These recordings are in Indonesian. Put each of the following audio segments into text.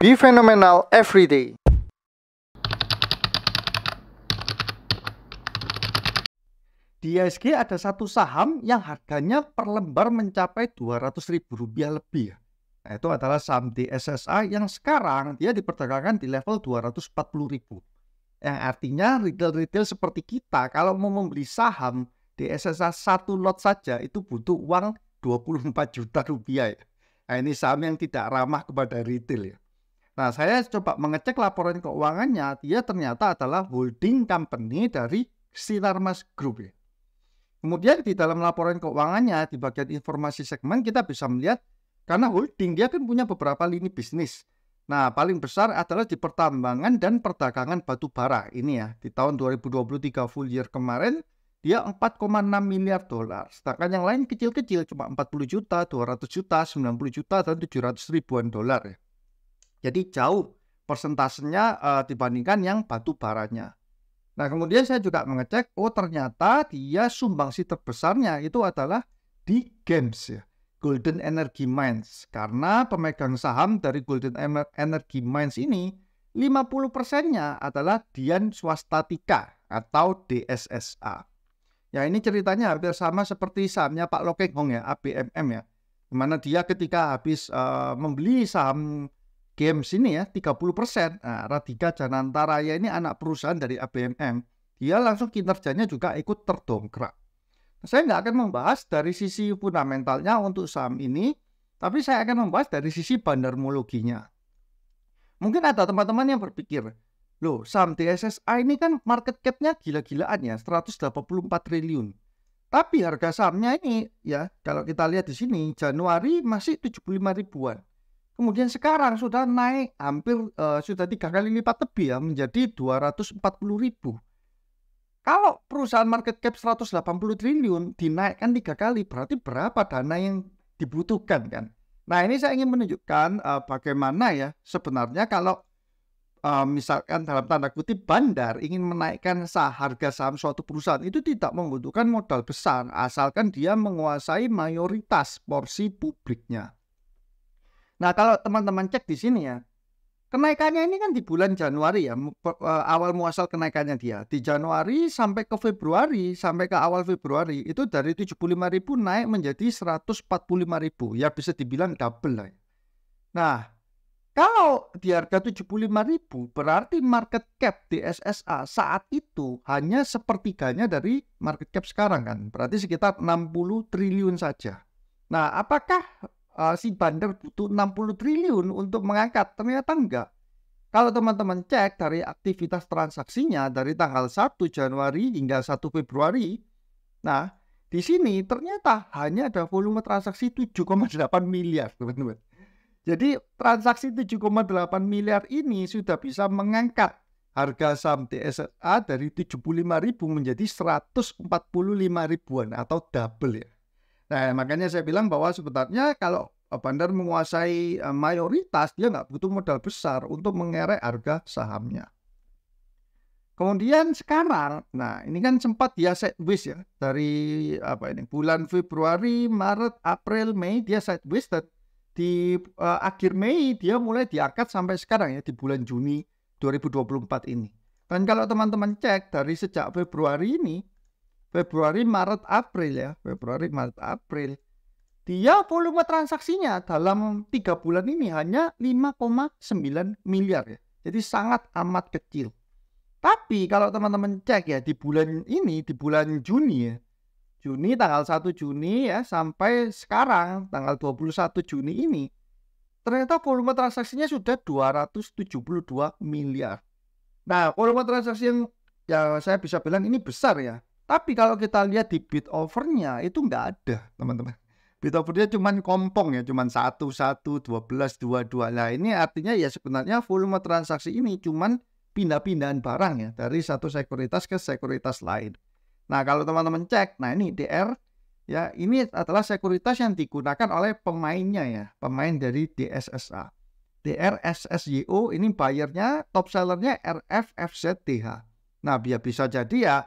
Be phenomenal every day. Di ISG ada satu saham yang harganya per lembar mencapai Rp200.000 lebih. Nah, itu adalah saham DSSA yang sekarang dia diperdagangkan di level 240.000. Yang artinya retail-retail seperti kita kalau mau membeli saham DSSA satu lot saja itu butuh uang Rp24 juta ya. Nah, ini saham yang tidak ramah kepada retail ya. Nah, saya coba mengecek laporan keuangannya, dia ternyata adalah holding company dari Sinarmas Group ya. Kemudian di dalam laporan keuangannya, di bagian informasi segmen kita bisa melihat, karena holding dia kan punya beberapa lini bisnis. Nah, paling besar adalah di pertambangan dan perdagangan batu bara. Ini ya, di tahun 2023 full year kemarin, dia 4,6 miliar dolar. Sedangkan yang lain kecil-kecil, cuma 40 juta, 200 juta, 90 juta, dan 700 ribuan dolar ya. Jadi jauh persentasenya dibandingkan yang batu baranya. Nah, kemudian saya juga mengecek, oh ternyata dia sumbangsi terbesarnya itu adalah di GEMS ya, Golden Energy Mines. Karena pemegang saham dari Golden Energy Mines ini 50%-nya adalah Dian Swastatika atau DSSA. Ya, ini ceritanya hampir sama seperti sahamnya Pak Lokeng Hong ya, ABMM ya. Dimana dia ketika habis membeli saham GEMS ini ya 30%. Nah, Radhika Jananta Raya ini anak perusahaan dari ABMM. Dia langsung kinerjanya juga ikut terdongkrak. Saya nggak akan membahas dari sisi fundamentalnya untuk saham ini, tapi saya akan membahas dari sisi bandarmologinya. Mungkin ada teman-teman yang berpikir, loh saham DSSA ini kan market cap-nya gila-gilaan ya, 184 triliun. Tapi harga sahamnya ini ya, kalau kita lihat di sini, Januari masih 75 ribuan. Kemudian sekarang sudah naik hampir sudah 3 kali lipat lebih ya, menjadi 240 ribu. Kalau perusahaan market cap 180 triliun dinaikkan 3 kali, berarti berapa dana yang dibutuhkan kan? Nah, ini saya ingin menunjukkan bagaimana ya sebenarnya kalau misalkan dalam tanda kutip bandar ingin menaikkan harga saham suatu perusahaan itu tidak membutuhkan modal besar, asalkan dia menguasai mayoritas porsi publiknya. Nah, kalau teman-teman cek di sini ya, kenaikannya ini kan di bulan Januari ya, awal muasal kenaikannya dia. Di Januari sampai ke Februari, sampai ke awal Februari, itu dari 75.000 naik menjadi 145.000. Ya bisa dibilang double lah. Nah, kalau di harga 75.000, berarti market cap DSSA saat itu hanya sepertiganya dari market cap sekarang kan. Berarti sekitar 60 triliun saja. Nah, apakah si bandar butuh 60 triliun untuk mengangkat? Ternyata enggak. Kalau teman-teman cek dari aktivitas transaksinya dari tanggal 1 Januari hingga 1 Februari, nah di sini ternyata hanya ada volume transaksi 7,8 miliar teman-teman. Jadi transaksi 7,8 miliar ini sudah bisa mengangkat harga saham DSSA dari 75.000 menjadi 145 ribuan atau double ya. Nah, makanya saya bilang bahwa sebenarnya kalau bandar menguasai mayoritas, dia nggak butuh modal besar untuk mengerek harga sahamnya. Kemudian sekarang, nah ini kan sempat dia sideways ya, dari bulan Februari, Maret, April, Mei dia sideways, dan di akhir Mei dia mulai diangkat sampai sekarang ya, di bulan Juni 2024 ini. Dan kalau teman-teman cek dari sejak Februari ini, Februari, Maret, April ya, Februari, Maret, April, dia volume transaksinya dalam 3 bulan ini hanya 5,9 miliar ya. Jadi sangat amat kecil. Tapi kalau teman-teman cek ya di bulan ini, di bulan Juni ya, Juni tanggal 1 Juni ya sampai sekarang tanggal 21 Juni ini, ternyata volume transaksinya sudah 272 miliar. Nah, volume transaksi yang ya saya bisa bilang ini besar ya. Tapi kalau kita lihat di bid overnya itu nggak ada teman-teman. Bid overnya cuma kompong ya, cuma 1, 1, 12, 22. Nah ini artinya ya sebenarnya volume transaksi ini cuma pindah-pindahan barang ya, dari satu sekuritas ke sekuritas lain. Nah kalau teman-teman cek, nah ini DR ya, ini adalah sekuritas yang digunakan oleh pemainnya ya, pemain dari DSSA. DR SSYO ini bayarnya, top sellernya RFFZDH. Nah biar bisa jadi ya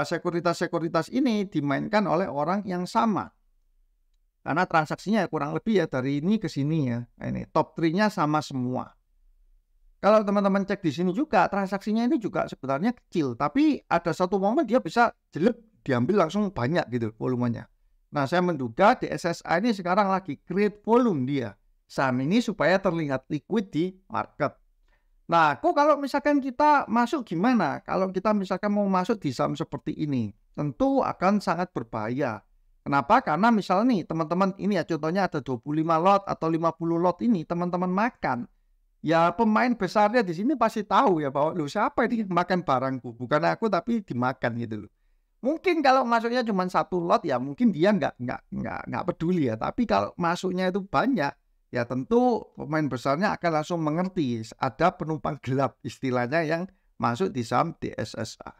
sekuritas-sekuritas ini dimainkan oleh orang yang sama. Karena transaksinya kurang lebih ya dari ini ke sini ya. Nah, ini top 3-nya sama semua. Kalau teman-teman cek di sini juga, transaksinya ini juga sebenarnya kecil, tapi ada satu momen dia bisa jelek diambil langsung banyak gitu volumenya. Nah, saya menduga DSSA ini sekarang lagi create volume dia saham ini supaya terlihat liquid di market. Nah, kok kalau misalkan kita masuk gimana? Kalau kita misalkan mau masuk di saham seperti ini, tentu akan sangat berbahaya. Kenapa? Karena misalnya nih teman-teman ini ya contohnya ada 25 lot atau 50 lot ini teman-teman makan. Ya pemain besarnya di sini pasti tahu ya bahwa lu siapa ini makan barangku, bukan aku tapi dimakan gitu loh. Mungkin kalau masuknya cuma satu lot ya mungkin dia nggak peduli ya. Tapi kalau masuknya itu banyak ya tentu pemain besarnya akan langsung mengerti ada penumpang gelap istilahnya yang masuk di saham DSSA.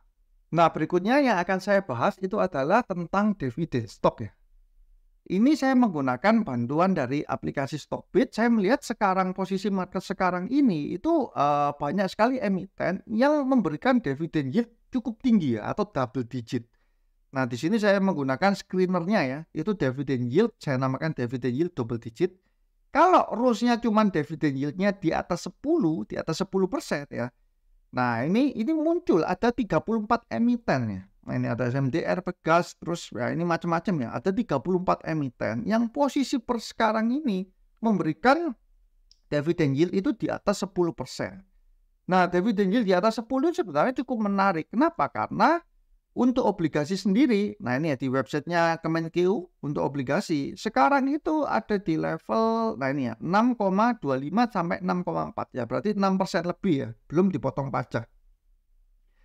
Nah berikutnya yang akan saya bahas itu adalah tentang dividen stock ya. Ini saya menggunakan bantuan dari aplikasi Stockbit. Saya melihat sekarang posisi market sekarang ini itu banyak sekali emiten yang memberikan dividen yield cukup tinggi ya atau double digit. Nah di sini saya menggunakan screenernya ya, itu dividen yield, saya namakan dividen yield double digit. Kalau rules-nya cuma dividen yield-nya di atas 10%, ya. Nah ini muncul ada 34 emiten ya. Nah, ini ada SMDR, Pegas, terus ya ini macam-macam ya. Ada 34 emiten yang posisi per sekarang ini memberikan dividen yield itu di atas 10%. Nah, dividen yield di atas 10 sebenarnya cukup menarik. Kenapa? Karena untuk obligasi sendiri, nah ini ya di websitenya Kemenkeu untuk obligasi, sekarang itu ada di level, nah ini ya 6,25 sampai 6,4 ya, berarti 6% lebih ya, belum dipotong pajak.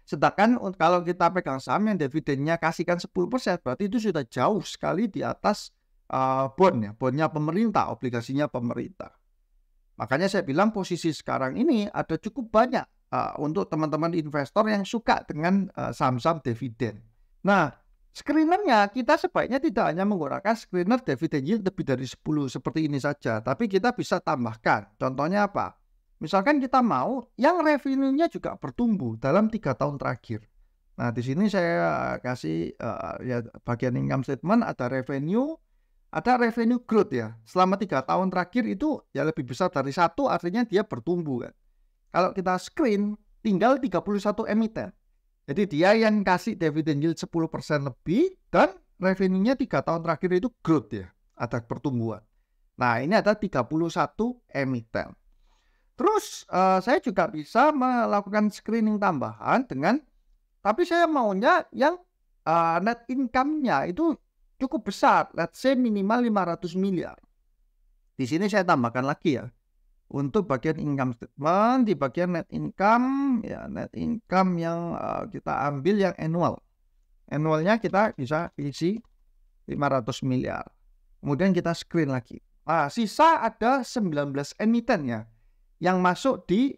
Sedangkan kalau kita pegang saham yang dividennya kasihkan 10%, berarti itu sudah jauh sekali di atas bond ya, bondnya pemerintah, obligasinya pemerintah. Makanya saya bilang posisi sekarang ini ada cukup banyak untuk teman-teman investor yang suka dengan saham-saham dividen. Nah, screenernya kita sebaiknya tidak hanya menggunakan screener dividen yield lebih dari 10 seperti ini saja, tapi kita bisa tambahkan. Contohnya apa? Misalkan kita mau yang revenue-nya juga bertumbuh dalam 3 tahun terakhir. Nah, di sini saya kasih ya bagian income statement, ada revenue growth ya. Selama 3 tahun terakhir itu ya lebih besar dari 1, artinya dia bertumbuh kan. Kalau kita screen tinggal 31 emiten. Jadi dia yang kasih dividend yield 10% lebih dan revenue-nya 3 tahun terakhir itu growth ya, ada pertumbuhan. Nah, ini ada 31 emiten. Terus saya juga bisa melakukan screening tambahan tapi saya maunya yang net income-nya itu cukup besar, let's say minimal 500 miliar. Di sini saya tambahkan lagi ya, untuk bagian income statement, di bagian net income, ya net income yang kita ambil yang annual. Annualnya kita bisa isi 500 miliar. Kemudian kita screen lagi. Nah, sisa ada 19 emiten ya, yang masuk di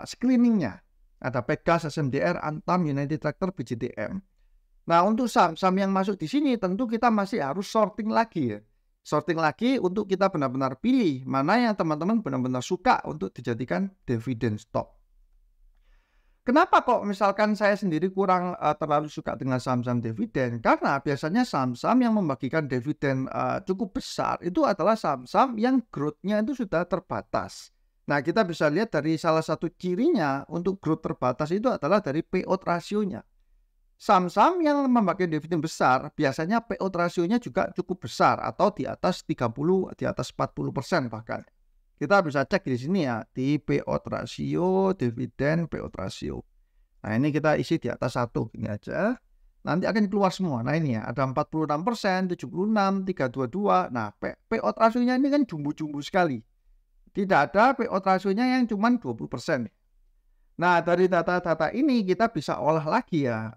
screeningnya. Ada Pegas, SMDR, Antam, United Tractor, BJTM. Nah, untuk saham-saham yang masuk di sini tentu kita masih harus sorting lagi ya. Sorting lagi untuk kita benar-benar pilih mana yang teman-teman benar-benar suka untuk dijadikan dividen stock. Kenapa kok misalkan saya sendiri kurang terlalu suka dengan saham-saham dividen? Karena biasanya saham-saham yang membagikan dividen cukup besar itu adalah saham-saham yang growth-nya itu sudah terbatas. Nah, kita bisa lihat dari salah satu cirinya untuk growth terbatas itu adalah dari payout rasionya. Saham-saham yang membagikan dividen besar, biasanya payout rasionya juga cukup besar atau di atas 30, di atas 40% bahkan. Kita bisa cek di sini ya, di payout rasio, dividen, payout rasio. Nah, ini kita isi di atas 1, ini aja. Nanti akan keluar semua. Nah, ini ya, ada 46%, 76, 322. Nah, payout rasionya ini kan jumbo-jumbo sekali. Tidak ada payout rasionya yang cuma 20%. Nah, dari data-data ini kita bisa olah lagi ya.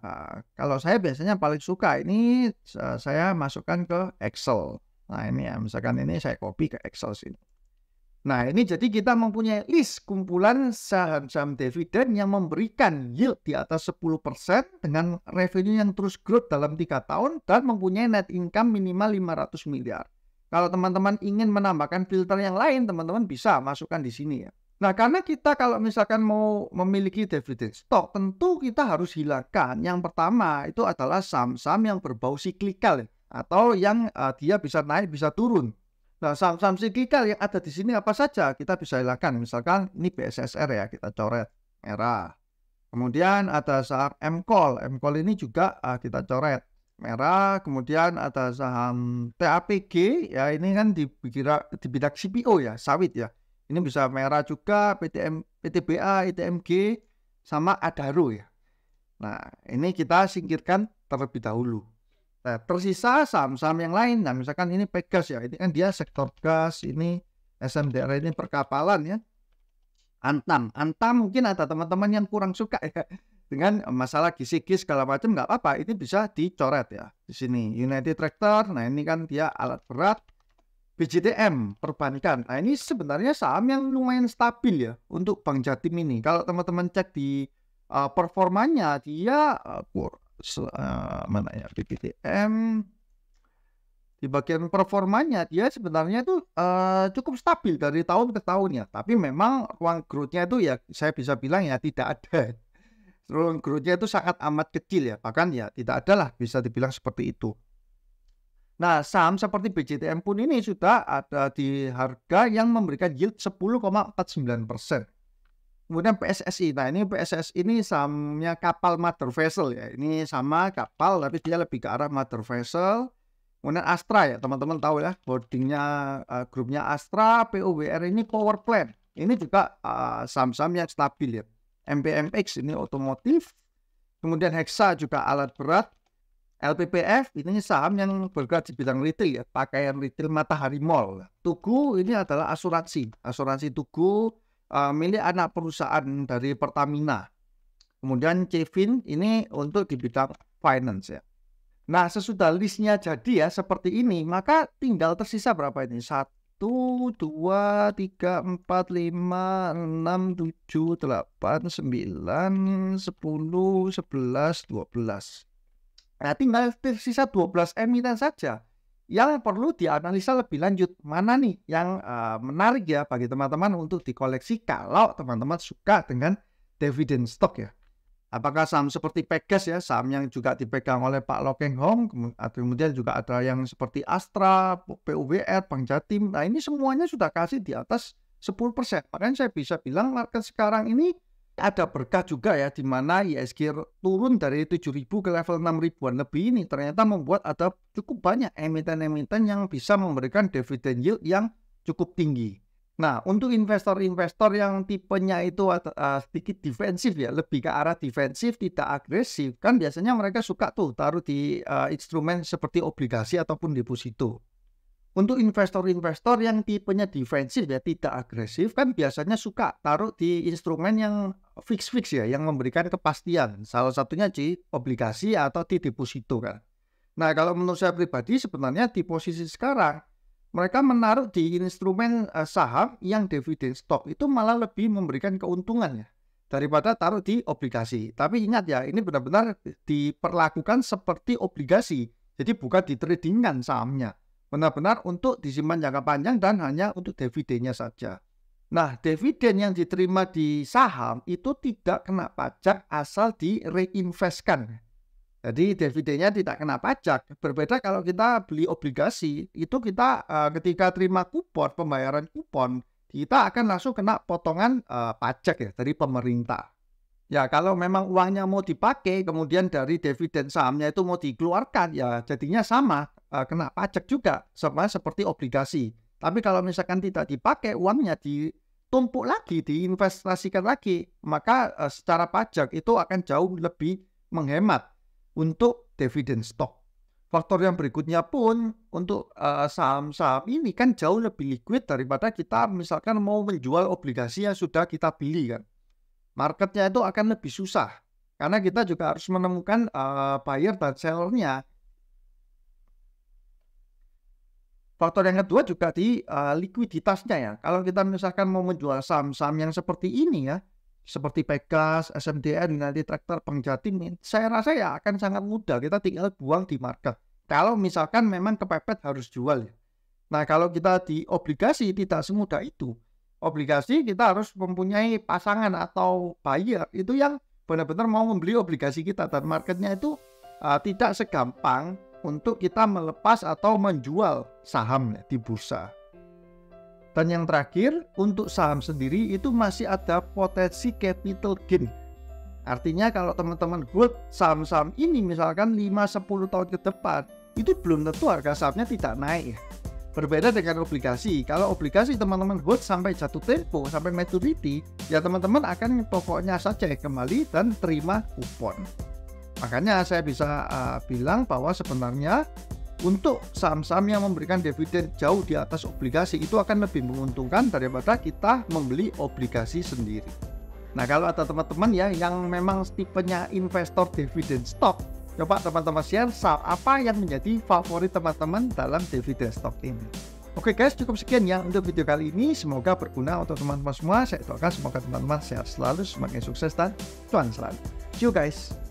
Kalau saya biasanya paling suka ini saya masukkan ke Excel. Nah, ini ya, misalkan ini saya copy ke Excel sini. Nah, ini jadi kita mempunyai list kumpulan saham-saham dividen yang memberikan yield di atas 10% dengan revenue yang terus growth dalam 3 tahun dan mempunyai net income minimal 500 miliar. Kalau teman-teman ingin menambahkan filter yang lain, teman-teman bisa masukkan di sini ya. Nah, karena kita kalau misalkan mau memiliki dividen stock, tentu kita harus hilangkan. Yang pertama itu adalah saham-saham yang berbau siklikal ya, atau yang dia bisa naik bisa turun. Nah, saham-saham siklikal yang ada di sini apa saja kita bisa hilangkan. Misalkan ini BSSR ya, kita coret merah. Kemudian ada saham MCOL. MCOL ini juga kita coret merah. Kemudian ada saham TAPG ya, ini kan di bidang CPO ya, sawit ya. Ini bisa merah juga, PTBA, ITMG, sama Adaro ya. Nah, ini kita singkirkan terlebih dahulu. Nah, tersisa saham-saham yang lain. Nah, misalkan ini Pegas ya, ini kan dia sektor gas, ini SMDR, ini perkapalan ya. Antam mungkin ada teman-teman yang kurang suka ya dengan masalah gisi-gis segala macam, nggak apa-apa, ini bisa dicoret ya di sini. United Tractor, nah ini kan dia alat berat. BJTM perbankan, nah ini sebenarnya saham yang lumayan stabil ya untuk Bank Jatim ini. Kalau teman-teman cek di performanya dia mana ya, BJTM di bagian performanya dia sebenarnya itu cukup stabil dari tahun ke tahun ya. Tapi memang ruang growth-nya itu ya saya bisa bilang ya tidak ada. Ruang growth-nya itu sangat amat kecil ya. Bahkan ya tidak ada lah, bisa dibilang seperti itu. Nah, saham seperti BJTM pun ini sudah ada di harga yang memberikan yield 10,49%. Kemudian PSSI. Nah, ini PSSI ini sahamnya kapal mother vessel ya. Ini sama kapal tapi dia lebih ke arah mother vessel. Kemudian Astra ya, teman-teman tahu ya, holdingnya grupnya Astra. POWR ini power plant. Ini juga saham-saham yang stabil ya. MPMX ini otomotif. Kemudian Hexa juga alat berat. LPPF ini saham yang bergerak di bidang retail ya, pakaian retail Matahari Mall. Tugu ini adalah asuransi Tugu milik anak perusahaan dari Pertamina. Kemudian Cevin ini untuk di bidang finance ya. Nah, sesudah listnya jadi ya seperti ini, maka tinggal tersisa berapa ini? 1, 2, 3, 4, 5, 6, 7, 8, 9, 10, 11, 12. Nah, tinggal tersisa 12 emiten saja yang perlu dianalisa lebih lanjut. Mana nih yang menarik ya bagi teman-teman untuk dikoleksi kalau teman-teman suka dengan dividend stock ya. Apakah saham seperti Pegas ya, saham yang juga dipegang oleh Pak Lokeng Hong, kemudian juga ada yang seperti Astra, PUBR, Bank Jatim. Nah, ini semuanya sudah kasih di atas 10%. Makanya saya bisa bilang market sekarang ini ada berkah juga ya, di mana ISG turun dari 7.000 ke level 6.000-an lebih ini ternyata membuat ada cukup banyak emiten-emiten yang bisa memberikan dividend yield yang cukup tinggi. Nah, untuk investor-investor yang tipenya itu sedikit defensif ya, lebih ke arah defensif, tidak agresif, kan biasanya mereka suka tuh taruh di instrumen seperti obligasi ataupun deposito. Untuk investor-investor yang tipenya defensif ya, tidak agresif, kan biasanya suka taruh di instrumen yang fix ya, yang memberikan kepastian. Salah satunya di obligasi atau di deposito kan. Nah, kalau menurut saya pribadi sebenarnya di posisi sekarang mereka menaruh di instrumen saham yang dividen stock itu malah lebih memberikan keuntungan ya daripada taruh di obligasi. Tapi ingat ya, ini benar-benar diperlakukan seperti obligasi. Jadi bukan di tradingan sahamnya. Benar-benar untuk disimpan jangka panjang dan hanya untuk dividennya saja. Nah, dividen yang diterima di saham itu tidak kena pajak asal direinvestkan. Jadi dividennya tidak kena pajak. Berbeda kalau kita beli obligasi, itu kita ketika terima kupon, pembayaran kupon, kita akan langsung kena potongan pajak ya dari pemerintah. Ya, kalau memang uangnya mau dipakai, kemudian dari dividen sahamnya itu mau dikeluarkan, ya jadinya sama, kena pajak juga, sama seperti obligasi. Tapi kalau misalkan tidak dipakai, uangnya ditumpuk lagi, diinvestasikan lagi, maka secara pajak itu akan jauh lebih menghemat untuk dividen stock. Faktor yang berikutnya pun untuk saham-saham ini kan jauh lebih liquid daripada kita misalkan mau menjual obligasi yang sudah kita beli kan. Marketnya itu akan lebih susah karena kita juga harus menemukan buyer dan sellernya. Faktor yang kedua juga di likuiditasnya ya. Kalau kita misalkan mau menjual saham-saham yang seperti ini ya, seperti Pegas, SMDR, United Tractor, Bank Jatim, saya rasa ya akan sangat mudah. Kita tinggal buang di market. Kalau misalkan memang kepepet harus jual. Nah, kalau kita di obligasi tidak semudah itu. Obligasi kita harus mempunyai pasangan atau buyer itu yang benar-benar mau membeli obligasi kita. Dan marketnya itu tidak segampang untuk kita melepas atau menjual saham di bursa. Dan yang terakhir, untuk saham sendiri itu masih ada potensi capital gain. Artinya kalau teman-teman hold saham-saham ini misalkan 5-10 tahun ke depan, itu belum tentu harga sahamnya tidak naik. Berbeda dengan obligasi. Kalau obligasi teman-teman hold sampai jatuh tempo, sampai maturity, ya teman-teman akan pokoknya saja kembali dan terima kupon. Makanya saya bisa bilang bahwa sebenarnya untuk saham-saham yang memberikan dividen jauh di atas obligasi itu akan lebih menguntungkan daripada kita membeli obligasi sendiri. Nah, kalau ada teman-teman ya yang memang tipenya investor dividen stock, coba teman-teman share saham apa yang menjadi favorit teman-teman dalam dividen stock ini. Oke guys, cukup sekian ya untuk video kali ini. Semoga berguna untuk teman-teman semua. Saya doakan semoga teman-teman sehat selalu, semakin sukses dan cuan selalu. See you guys.